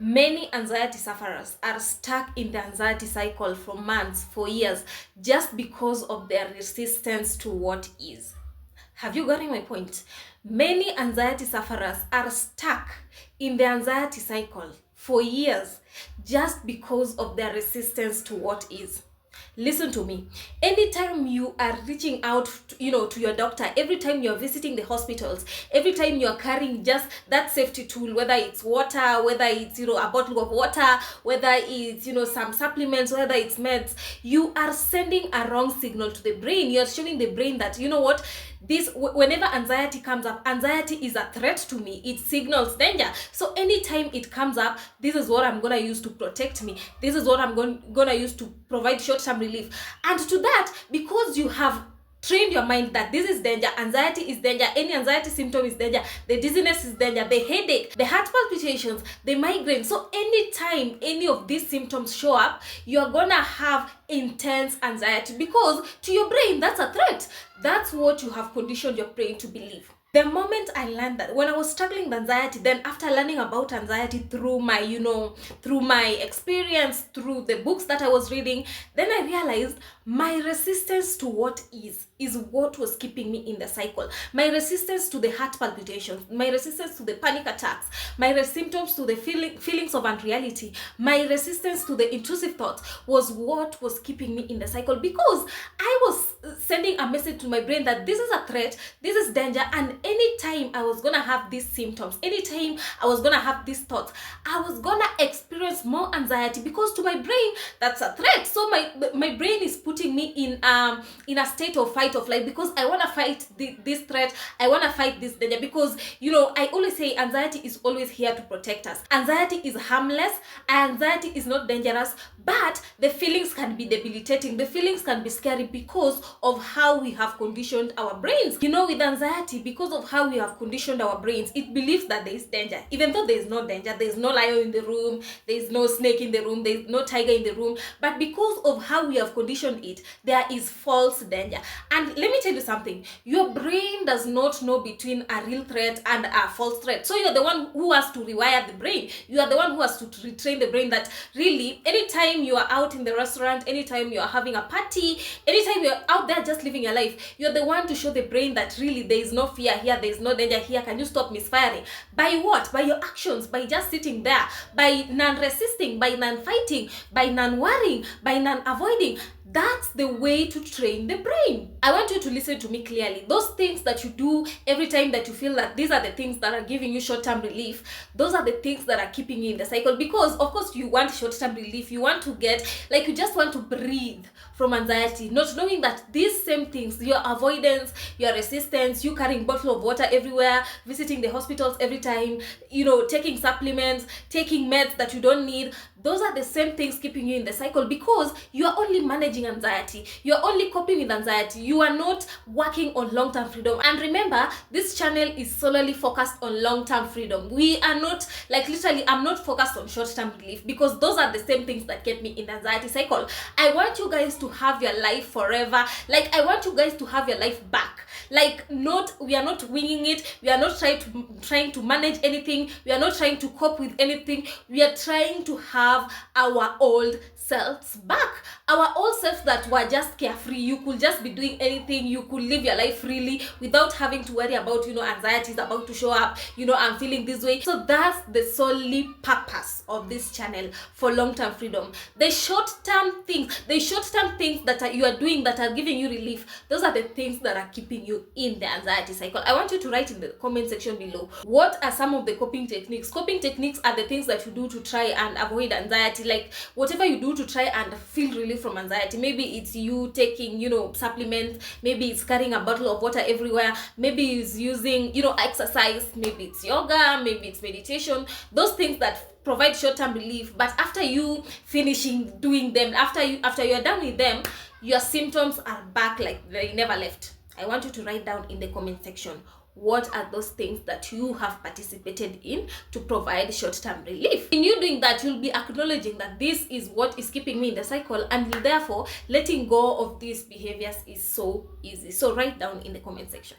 Many anxiety sufferers are stuck in the anxiety cycle for months, for years, just because of their resistance to what is. Have you gotten my point? Many anxiety sufferers are stuck in the anxiety cycle for years just because of their resistance to what is. Listen to me. Anytime you are reaching out to your doctor, every time you're visiting the hospitals, every time you're carrying just that safety tool, whether it's water, whether it's a bottle of water, whether it's some supplements, whether it's meds, you are sending a wrong signal to the brain. You're showing the brain that whenever anxiety comes up, anxiety is a threat to me. It signals danger. So anytime it comes up, this is what I'm gonna use to protect me. This is what I'm gonna use to provide short-term relief. And to that, because you have trained your mind that this is danger, anxiety is danger, any anxiety symptom is danger, the dizziness is danger, the headache, the heart palpitations, the migraine. So anytime any of these symptoms show up, you're gonna have intense anxiety because to your brain, that's a threat. That's what you have conditioned your brain to believe. The moment I learned that, when I was struggling with anxiety, then after learning about anxiety through my experience, through the books that I was reading, then I realized my resistance to what is what was keeping me in the cycle. My resistance to the heart palpitations, my resistance to the panic attacks, my symptoms to the feelings of unreality, my resistance to the intrusive thoughts was what was keeping me in the cycle, because I was sending a message to my brain that this is a threat, this is danger, and anytime I was gonna have these symptoms, anytime I was gonna have these thoughts, I was gonna experience more anxiety, because to my brain that's a threat. So my brain is putting me in a state of fight or flight, because I want to fight this threat, I want to fight this danger, because I always say anxiety is always here to protect us. Anxiety is harmless, anxiety is not dangerous, but the feelings can be debilitating, the feelings can be scary because of how we have conditioned our brains. With anxiety, because of how we have conditioned our brains, it believes that there is danger, even though there is no danger. There is no lion in the room, there is no snake in the room, there is no tiger in the room, but because of how we have conditioned it, there is false danger. And let me tell you something, your brain does not know between a real threat and a false threat. So you're the one who has to rewire the brain. You are the one who has to retrain the brain that really, anytime you are out in the restaurant, anytime you are having a party, anytime you're out there just living your life, you're the one to show the brain that really there is no fear here, there is no danger here. Can you stop misfiring? By what? By your actions, by just sitting there, by non-resisting, by non-fighting, by non-worrying, by non-avoiding. That's the way to train the brain. I want you to listen to me clearly. Those things that you do every time that you feel that these are the things that are giving you short-term relief, those are the things that are keeping you in the cycle. Because of course you want short-term relief, you want to get, you just want to breathe from anxiety, not knowing that these same things, your avoidance, your resistance, you carrying bottle of water everywhere, visiting the hospitals every time, taking supplements, taking meds that you don't need, those are the same things keeping you in the cycle, because you are only managing anxiety, you are only coping with anxiety, you are not working on long-term freedom. And remember, this channel is solely focused on long-term freedom. We are not, literally, I'm not focused on short-term relief, because those are the same things that kept me in the anxiety cycle. I want you guys to have your life forever. I want you guys to have your life back. We are not winging it, we are not trying to manage anything, we are not trying to cope with anything, we are trying to have our old selves back. Our old selves that were just carefree. You could just be doing anything, you could live your life freely without having to worry about anxiety is about to show up, I'm feeling this way. So that's the solely purpose of this channel, for long-term freedom. The short-term things that you are doing that are giving you relief, those are the things that are keeping you in the anxiety cycle. I want you to write in the comment section below, what are some of the coping techniques? Coping techniques are the things that you do to try and avoid anxiety, whatever you do to try and feel relief from anxiety. Maybe it's you taking supplements, maybe it's carrying a bottle of water everywhere, maybe it's using exercise, maybe it's yoga, maybe it's meditation, those things that provide short-term relief. But after you finishing doing them, after you're done with them, your symptoms are back like they never left. I want you to write down in the comment section, what are those things that you have participated in to provide short-term relief. In you doing that, you'll be acknowledging that this is what is keeping me in the cycle, and therefore letting go of these behaviors is so easy. So write down in the comment section.